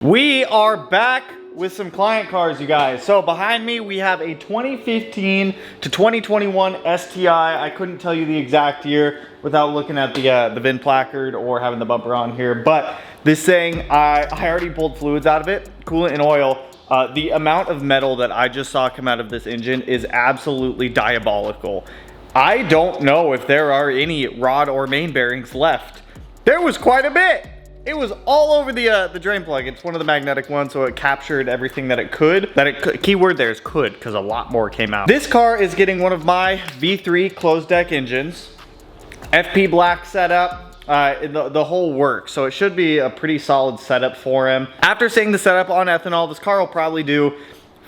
We are back with some client cars, you guys. So behind me, we have a 2015 to 2021 STI. I couldn't tell you the exact year without looking at the VIN placard or having the bumper on here. But this thing, I already pulled fluids out of it, coolant and oil. The amount of metal that I just saw come out of this engine is absolutely diabolical. I don't know if there are any rod or main bearings left. There was quite a bit. It was all over the drain plug. It's one of the magnetic ones, so it captured everything that it could. Keyword there is could, because a lot more came out. This car is getting one of my V3 closed deck engines. FP black setup, the whole works. So it should be a pretty solid setup for him. After seeing the setup on ethanol, this car will probably do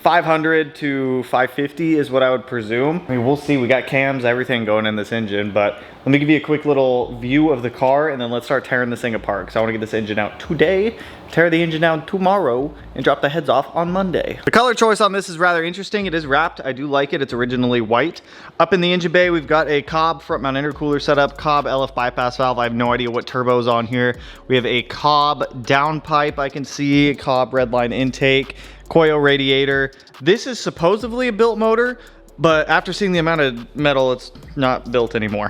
500 to 550 is what I would presume. I mean, we'll see. We got cams, everything going in this engine, but let me give you a quick little view of the car and then let's start tearing this thing apart because I want to get this engine out today, tear the engine down tomorrow, and drop the heads off on Monday. The color choice on this is rather interesting. It is wrapped. I do like it. It's originally white. Up in the engine bay, we've got a Cobb front mount intercooler setup, Cobb LF bypass valve. I have no idea what turbo's on here. We have a Cobb downpipe I can see, Cobb redline intake, coil radiator. This is supposedly a built motor, but after seeing the amount of metal, it's not built anymore.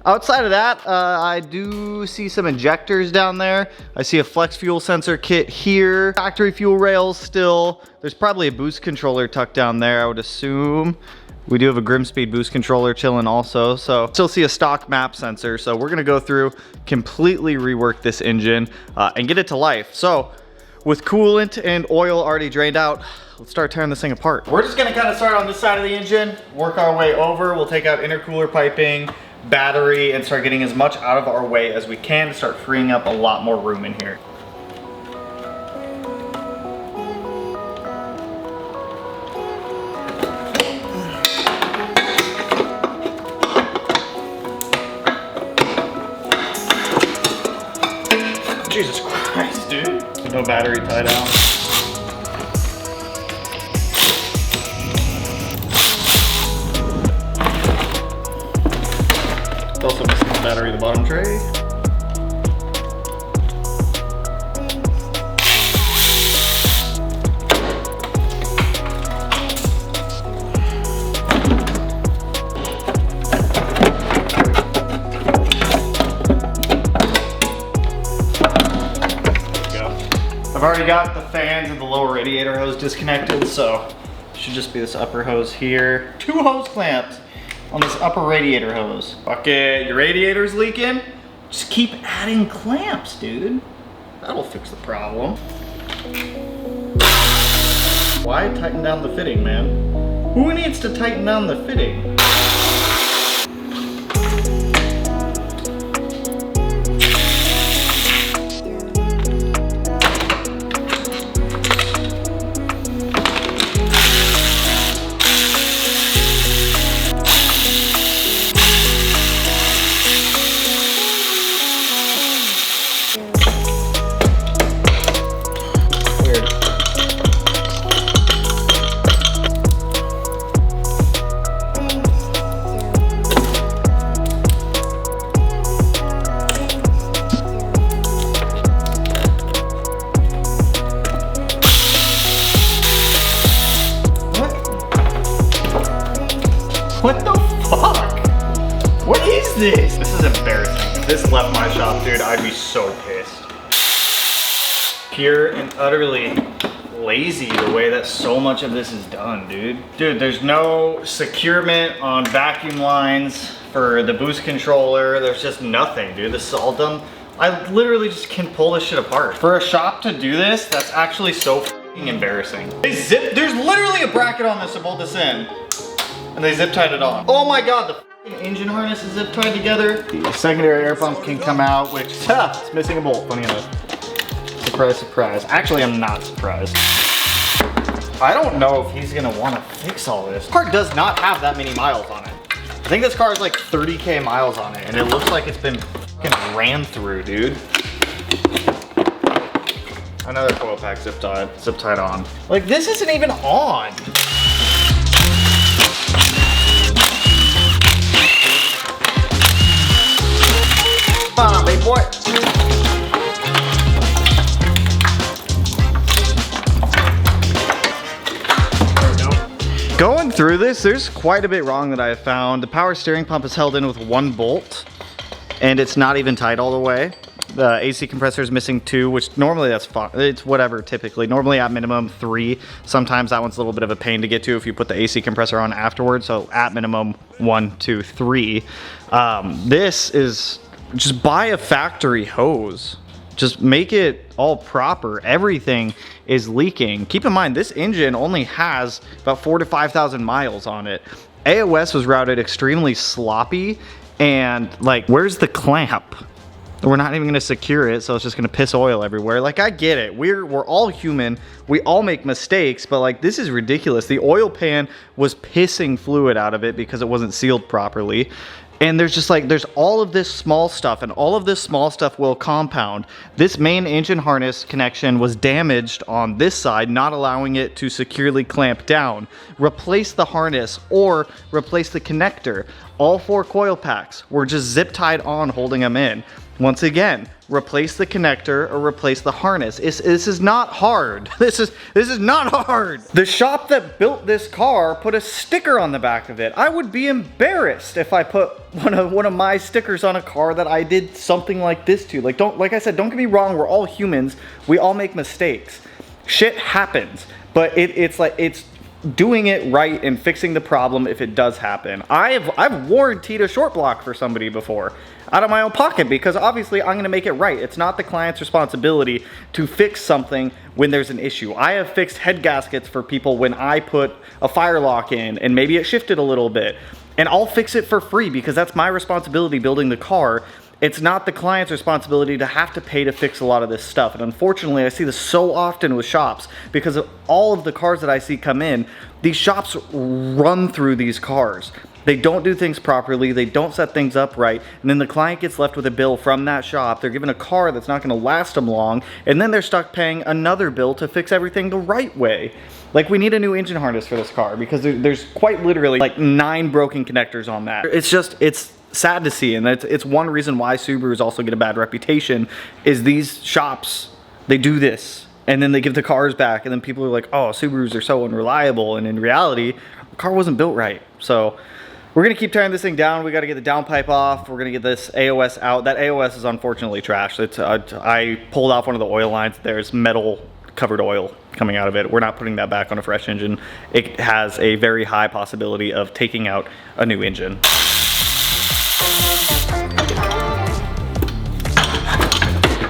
Outside of that, I do see some injectors down there. I see a flex fuel sensor kit here. Factory fuel rails still. There's probably a boost controller tucked down there, I would assume. We do have a Grimspeed boost controller chilling also. So still see a stock map sensor. So we're gonna go through, completely rework this engine and get it to life. So with coolant and oil already drained out, let's start tearing this thing apart. We're just gonna kind of start on this side of the engine, work our way over. We'll take out intercooler piping, battery, and start getting as much out of our way as we can to start freeing up a lot more room in here. Jesus Christ, dude. No battery tied out. Also missing the battery in the bottom tray. I've already got the fans and the lower radiator hose disconnected, so it should just be this upper hose here. 2 hose clamps on this upper radiator hose. Okay, your radiator's leaking? Just keep adding clamps, dude. That'll fix the problem. Why tighten down the fitting, man? Who needs to tighten down the fitting? What the fuck? What is this? This is embarrassing. If this left my shop, dude, I'd be so pissed. Pure and utterly lazy the way that so much of this is done, dude. Dude, there's no securement on vacuum lines for the boost controller. There's just nothing, dude. This is all done. I literally just can pull this shit apart. For a shop to do this, that's actually so fucking embarrassing. There's literally a bracket on this to bolt this in. And they zip tied it on. Oh my god, the f***ing engine harness is zip tied together. The secondary air pump can come out, which, it's missing a bolt, funny enough. Surprise, surprise. Actually, I'm not surprised. I don't know if he's gonna wanna fix all this. This car does not have that many miles on it. I think this car has like 30K miles on it, and it looks like it's been f***ing ran through, dude. Another coil pack zip tied on. Like, this isn't even on. Come on, big boy. Going through this, there's quite a bit wrong that I found. The power steering pump is held in with 1 bolt, and it's not even tight all the way. The AC compressor is missing 2, which normally that's fine. It's whatever, typically. Normally at minimum 3. Sometimes that one's a little bit of a pain to get to if you put the AC compressor on afterwards. So at minimum 1, 2, 3. This is just buy a factory hose. Just make it all proper. Everything is leaking. Keep in mind, this engine only has about 4,000 to 5,000 miles on it. AOS was routed extremely sloppy, and like, where's the clamp? We're not even gonna secure it, so it's just gonna piss oil everywhere. Like, I get it. We're all human. We all make mistakes, but like, this is ridiculous. The oil pan was pissing fluid out of it because it wasn't sealed properly. And there's just like, there's all of this small stuff, and all of this small stuff will compound. This main engine harness connection was damaged on this side, not allowing it to securely clamp down. Replace the harness or replace the connector. All 4 coil packs were just zip tied on, holding them in. Once again, replace the connector or replace the harness. This is not hard. This is not hard. The shop that built this car put a sticker on the back of it. I would be embarrassed if I put one of my stickers on a car that I did something like this to. Like I said, don't get me wrong, we're all humans. We all make mistakes. Shit happens. But it's doing it right and fixing the problem if it does happen. I've warrantied a short block for somebody before out of my own pocket, because obviously I'm gonna make it right. It's not the client's responsibility to fix something when there's an issue. I have fixed head gaskets for people when I put a fire lock in and maybe it shifted a little bit, and I'll fix it for free because that's my responsibility building the car. It's not the client's responsibility to have to pay to fix a lot of this stuff. And unfortunately, I see this so often with shops because of all of the cars that I see come in. These shops run through these cars. They don't do things properly, they don't set things up right, and then the client gets left with a bill from that shop. They're given a car that's not gonna last them long, and then they're stuck paying another bill to fix everything the right way. Like, we need a new engine harness for this car because there's quite literally like 9 broken connectors on that. It's sad to see, and it's one reason why Subarus also get a bad reputation, is these shops, they do this, and then they give the cars back, and then people are like, oh, Subarus are so unreliable, and in reality, the car wasn't built right. So we're gonna keep tearing this thing down. We gotta get the downpipe off. We're gonna get this AOS out. That AOS is unfortunately trashed. I pulled off one of the oil lines. There's metal covered oil coming out of it. We're not putting that back on a fresh engine. It has a very high possibility of taking out a new engine.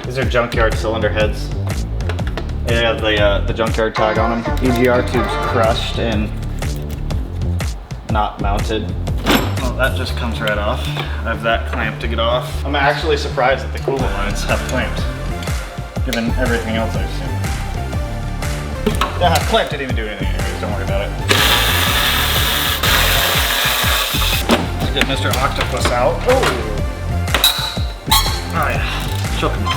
These are junkyard cylinder heads. They have the junkyard tag on them. EGR tubes crushed and not mounted. Well, that just comes right off. I have that clamp to get off. I'm actually surprised that the coolant lines have clamped, given everything else I've seen. Yeah, clamp didn't even do anything anyways, don't worry about it. Let's get Mr. Octopus out. Oh yeah, choke him.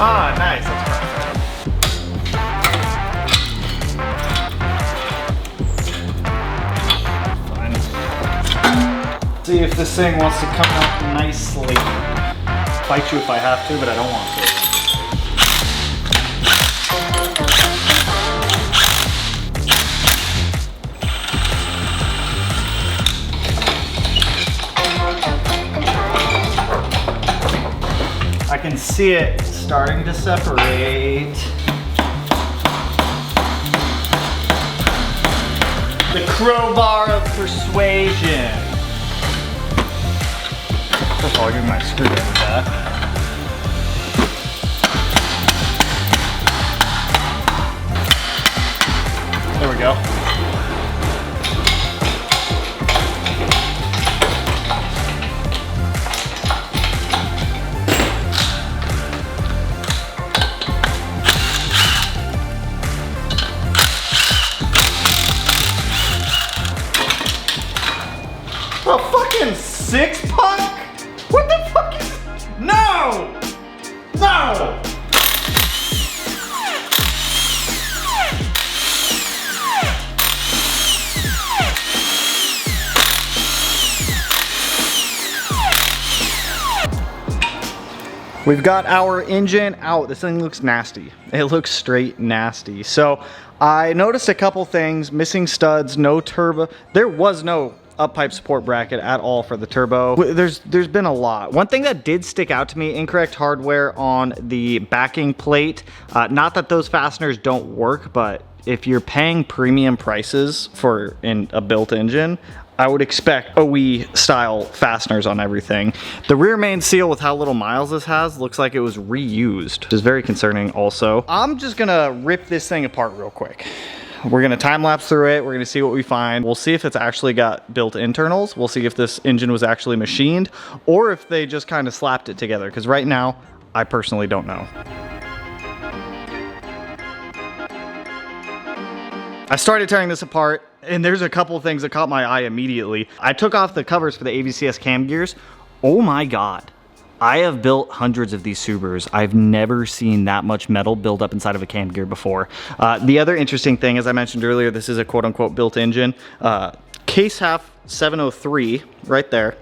Ah, nice, that's perfect. Fine. See if this thing wants to come out nicely. Fight you if I have to, but I don't want to. I can see it starting to separate. The crowbar of persuasion. First of all, I'll give my screwdriver back. There we go. A fucking 6-punk? What the fuck is... No! No! We've got our engine out. This thing looks nasty. It looks straight nasty. So I noticed a couple things, missing studs, no turbo. There was no up pipe support bracket at all for the turbo. There's been a lot. One thing that did stick out to me, incorrect hardware on the backing plate. Not that those fasteners don't work, but if you're paying premium prices for a built engine, I would expect OE style fasteners on everything. The rear main seal, with how little miles this has, looks like it was reused, which is very concerning also. I'm just gonna rip this thing apart real quick. We're gonna time lapse through it. We're gonna see what we find. We'll see if it's actually got built internals. We'll see if this engine was actually machined or if they just kind of slapped it together. Because right now, I personally don't know. I started tearing this apart and there's a couple of things that caught my eye immediately. I took off the covers for the AVCS cam gears. Oh my God. I have built hundreds of these Subarus. I've never seen that much metal build up inside of a cam gear before. The other interesting thing, as I mentioned earlier, this is a quote unquote built engine. Case half 703 right there.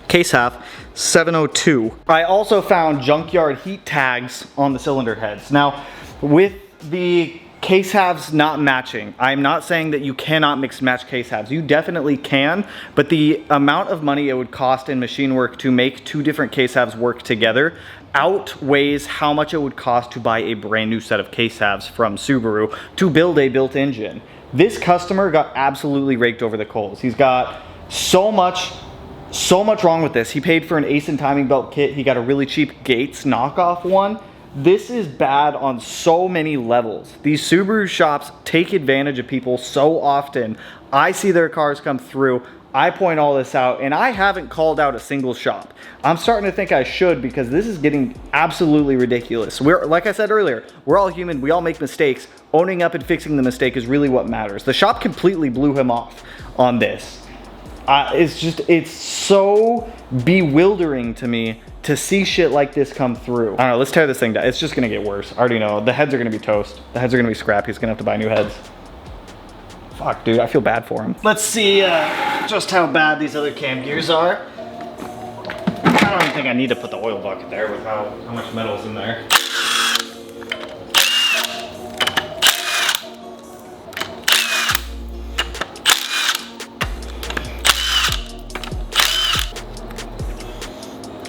Case half 702. I also found junkyard heat tags on the cylinder heads. Now, with the case halves not matching, I'm not saying that you cannot mix and match case halves. You definitely can, but the amount of money it would cost in machine work to make two different case halves work together outweighs how much it would cost to buy a brand new set of case halves from Subaru to build a built engine. This customer got absolutely raked over the coals. He's got so much wrong with this. He paid for an Ace and timing belt kit. He got a really cheap Gates knockoff one. This is bad on so many levels. These Subaru shops take advantage of people so often. I see their cars come through, I point all this out, and I haven't called out a single shop. I'm starting to think I should, because this is getting absolutely ridiculous. Like I said earlier, we're all human, we all make mistakes. Owning up and fixing the mistake is really what matters. The shop completely blew him off on this. It's so bewildering to me to see shit like this come through. I don't know, let's tear this thing down. It's just gonna get worse. I already know. The heads are gonna be toast. The heads are gonna be scrapped. He's gonna have to buy new heads. Fuck, dude, I feel bad for him. Let's see just how bad these other cam gears are. I don't even think I need to put the oil bucket there with how much metal's in there.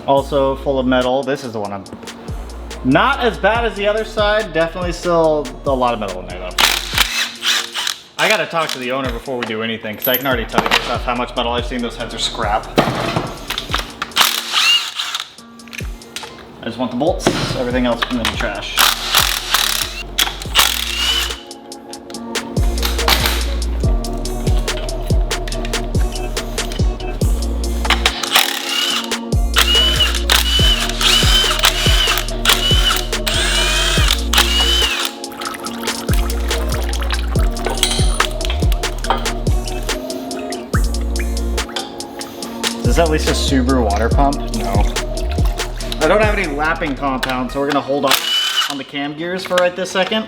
Also full of metal. This is the one I'm not as bad as the other side. Definitely still a lot of metal in there though. I gotta talk to the owner before we do anything, because I can already tell you based off how much metal I've seen. Those heads are scrap. I just want the bolts. Everything else can be in the trash. Is that at least a Subaru water pump? No. I don't have any lapping compound, so we're gonna hold off on the cam gears for right this second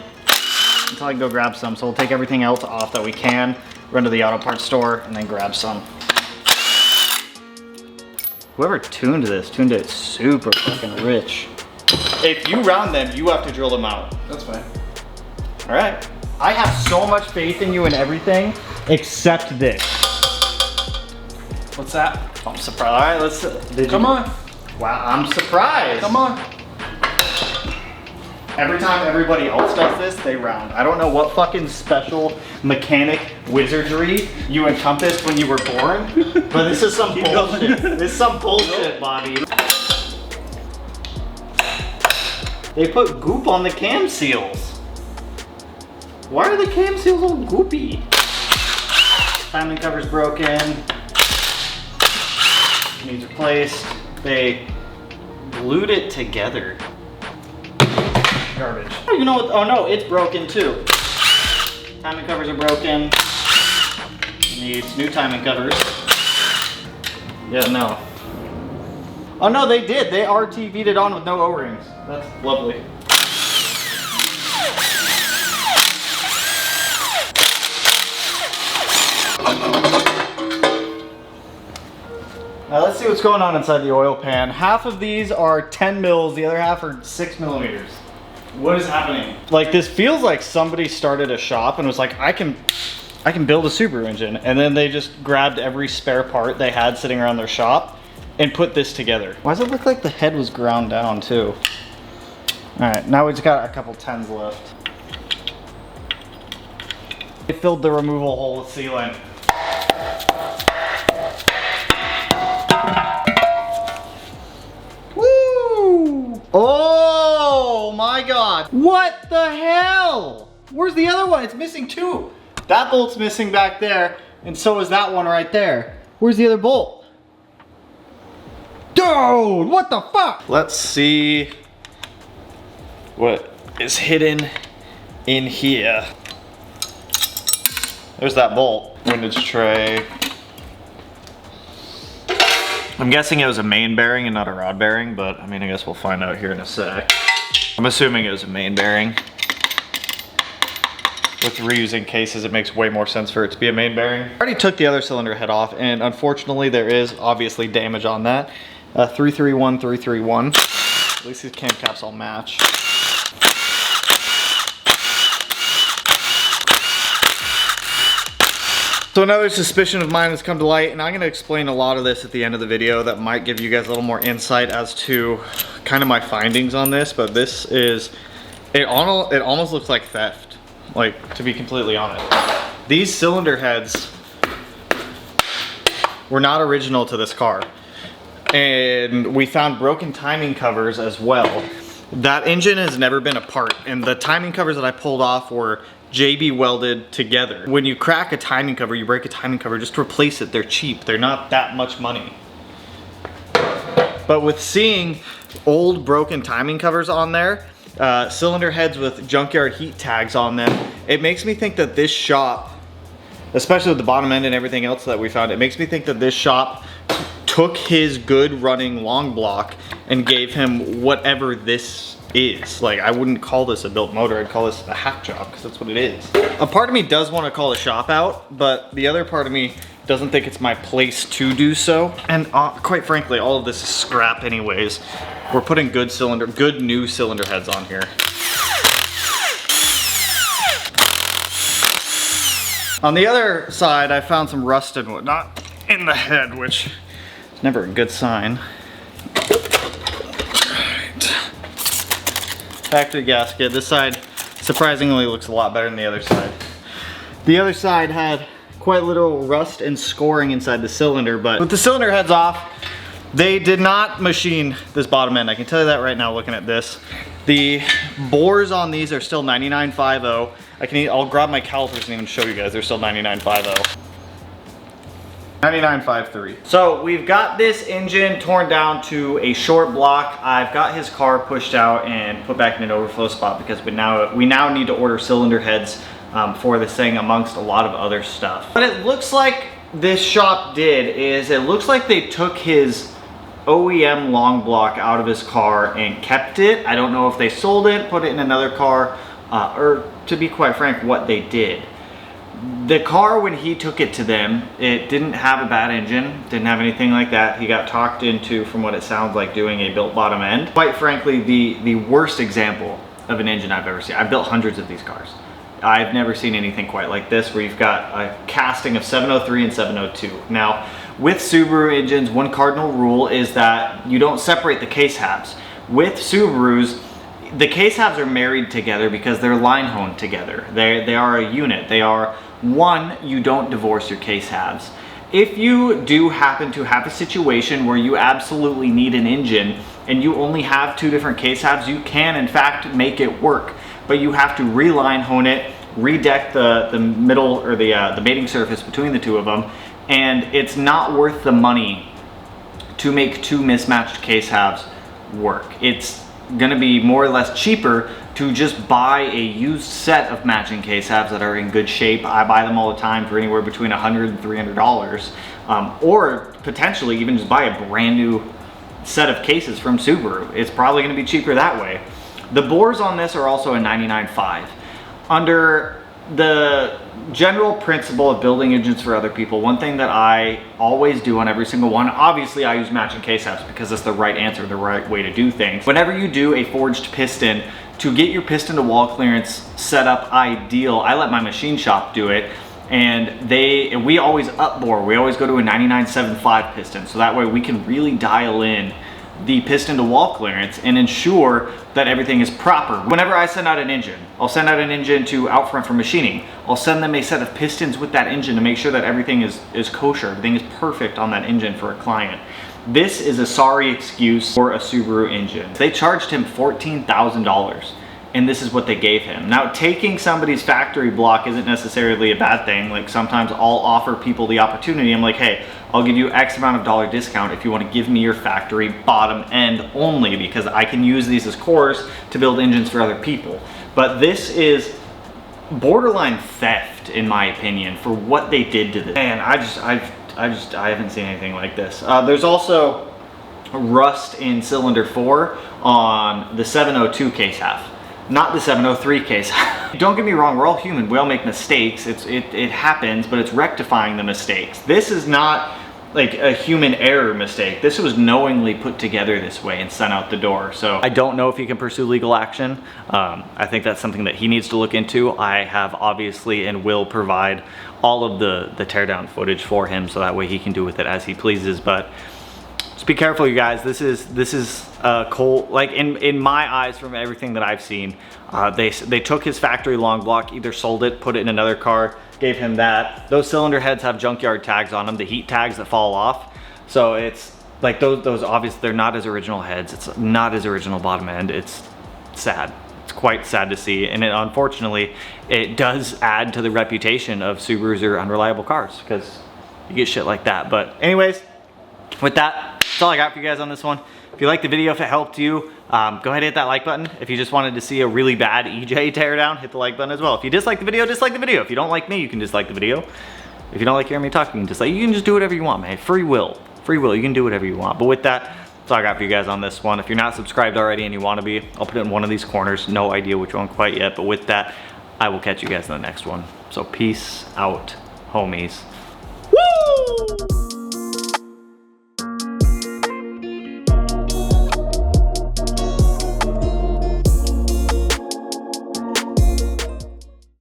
until I can go grab some. So we'll take everything else off that we can, run to the auto parts store, and then grab some. Whoever tuned it super fucking rich. If you round them, you have to drill them out. That's fine. All right. I have so much faith in you and everything, except this. What's that? I'm surprised. All right, Come on. Wow, I'm surprised. Come on. Every time everybody else does this, they round. I don't know what fucking special mechanic wizardry you encompassed when you were born, but this is some bullshit. This is some bullshit, Bobby. They put goop on the cam seals. Why are the cam seals all goopy? Timing cover's broken. Needs replaced. They glued it together. Garbage. Oh, you know what? Oh no, it's broken too. Timing covers are broken. Needs new timing covers. Yeah, no. Oh no, they did. They RTV'd it on with no O-rings. That's lovely. Now let's see what's going on inside the oil pan. Half of these are 10 mils, the other half are 6 millimeters. What is happening? Like, this feels like somebody started a shop and was like, I can build a Subaru engine. And then they just grabbed every spare part they had sitting around their shop and put this together. Why does it look like the head was ground down too? All right, now we just got a couple 10s left. They filled the removal hole with sealant. Woo! Oh my God. What the hell? Where's the other one? It's missing two. That bolt's missing back there, and so is that one right there. Where's the other bolt? Dude, what the fuck? Let's see what is hidden in here. There's that bolt. Windage tray. I'm guessing it was a main bearing and not a rod bearing, but I mean, I guess we'll find out here in a sec. I'm assuming it was a main bearing. With reusing cases, it makes way more sense for it to be a main bearing. I already took the other cylinder head off, and unfortunately there is obviously damage on that. 331, 331. At least these cam caps all match. So another suspicion of mine has come to light, and I'm gonna explain a lot of this at the end of the video that might give you guys a little more insight as to kind of my findings on this, but this is, it almost looks like theft, like, to be completely honest. These cylinder heads were not original to this car. And we found broken timing covers as well. That engine has never been apart, and the timing covers that I pulled off were JB welded together. When you crack a timing cover, you break a timing cover, just replace it. They're cheap. They're not that much money. But with seeing old broken timing covers on there, cylinder heads with junkyard heat tags on them, it makes me think that this shop, especially with the bottom end and everything else that we found, it makes me think that this shop took his good running long block and gave him whatever this is. Like, I wouldn't call this a built motor, I'd call this a hack job, because that's what it is. A part of me does want to call the shop out, but the other part of me doesn't think it's my place to do so. And quite frankly, all of this is scrap anyways. We're putting good new cylinder heads on here. On the other side, I found some rust and whatnot in the head, which is never a good sign. Factory gasket. This side surprisingly looks a lot better than the other side. The other side had quite literal rust and scoring inside the cylinder, but with the cylinder heads off, they did not machine this bottom end. I can tell you that right now looking at this. The bores on these are still 9950. I'll grab my calipers and even show you guys. They're still 9950. 9953. So we've got this engine torn down to a short block. I've got his car pushed out and put back in an overflow spot because we now need to order cylinder heads for this thing amongst a lot of other stuff. What it looks like this shop did is it looks like they took his OEM long block out of his car and kept it. I don't know if they sold it, put it in another car, or to be quite frank, what they did. The car, when he took it to them, it didn't have a bad engine, didn't have anything like that. He got talked into, from what it sounds like, doing a built bottom end. Quite frankly, the worst example of an engine I've ever seen. I've built hundreds of these cars. I've never seen anything quite like this, where you've got a casting of 703 and 702. Now, with Subaru engines, one cardinal rule is that you don't separate the case halves. With Subarus, the case halves are married together because they're line honed together. They are a unit. They are one, you don't divorce your case halves. If you do happen to have a situation where you absolutely need an engine and you only have two different case halves, you can in fact make it work, but you have to reline hone it, redeck the middle or the mating surface between the two of them, and it's not worth the money to make two mismatched case halves work. It's gonna be more or less cheaper to just buy a used set of matching case halves that are in good shape. I buy them all the time for anywhere between $100 and $300, or potentially even just buy a brand new set of cases from Subaru. It's probably gonna be cheaper that way. The bores on this are also a 99.5. Under the general principle of building engines for other people, one thing that I always do on every single one, obviously I use matching case halves because it's the right answer, the right way to do things. Whenever you do a forged piston, to get your piston to wall clearance set up ideal, I let my machine shop do it. And we always upbore, we always go to a 99.75 piston, so that way we can really dial in the piston to wall clearance and ensure that everything is proper. Whenever I send out an engine, I'll send out an engine to Outfront for machining. I'll send them a set of pistons with that engine to make sure that everything is kosher, everything is perfect on that engine for a client. This is a sorry excuse for a Subaru engine. They charged him $14,000. And this is what they gave him. Now, taking somebody's factory block isn't necessarily a bad thing. Like, sometimes I'll offer people the opportunity. I'm like, hey, I'll give you X amount of dollar discount if you want to give me your factory bottom end only, because I can use these as cores to build engines for other people. But this is borderline theft, in my opinion, for what they did to this. Man, I haven't seen anything like this. There's also rust in cylinder 4 on the 702 case half. Not the 703 case. Don't get me wrong, we're all human, we all make mistakes. It happens, but it's rectifying the mistakes. This is not like a human error mistake. This was knowingly put together this way and sent out the door. So I don't know if he can pursue legal action. I think that's something that he needs to look into. I have obviously and will provide all of the teardown footage for him, so that way he can do with it as he pleases. But just be careful, you guys. This is cold. Like, in my eyes, from everything that I've seen, they took his factory long block, either sold it, put it in another car, gave him that. Those cylinder heads have junkyard tags on them, the heat tags that fall off. So it's like those obviously they're not his original heads. It's not his original bottom end. It's sad. It's quite sad to see, and unfortunately, it does add to the reputation of Subarus or unreliable cars, because you get shit like that. But anyways, with that, that's all I got for you guys on this one. If you liked the video, if it helped you, go ahead and hit that like button. If you just wanted to see a really bad EJ teardown, hit the like button as well. If you dislike the video, dislike the video. If you don't like me, you can dislike the video. If you don't like hearing me talk, you can just do whatever you want, man. Free will. Free will. You can do whatever you want. But with that, that's all I got for you guys on this one. If you're not subscribed already and you want to be, I'll put it in one of these corners. No idea which one quite yet. But with that, I will catch you guys in the next one. So peace out, homies. Woo!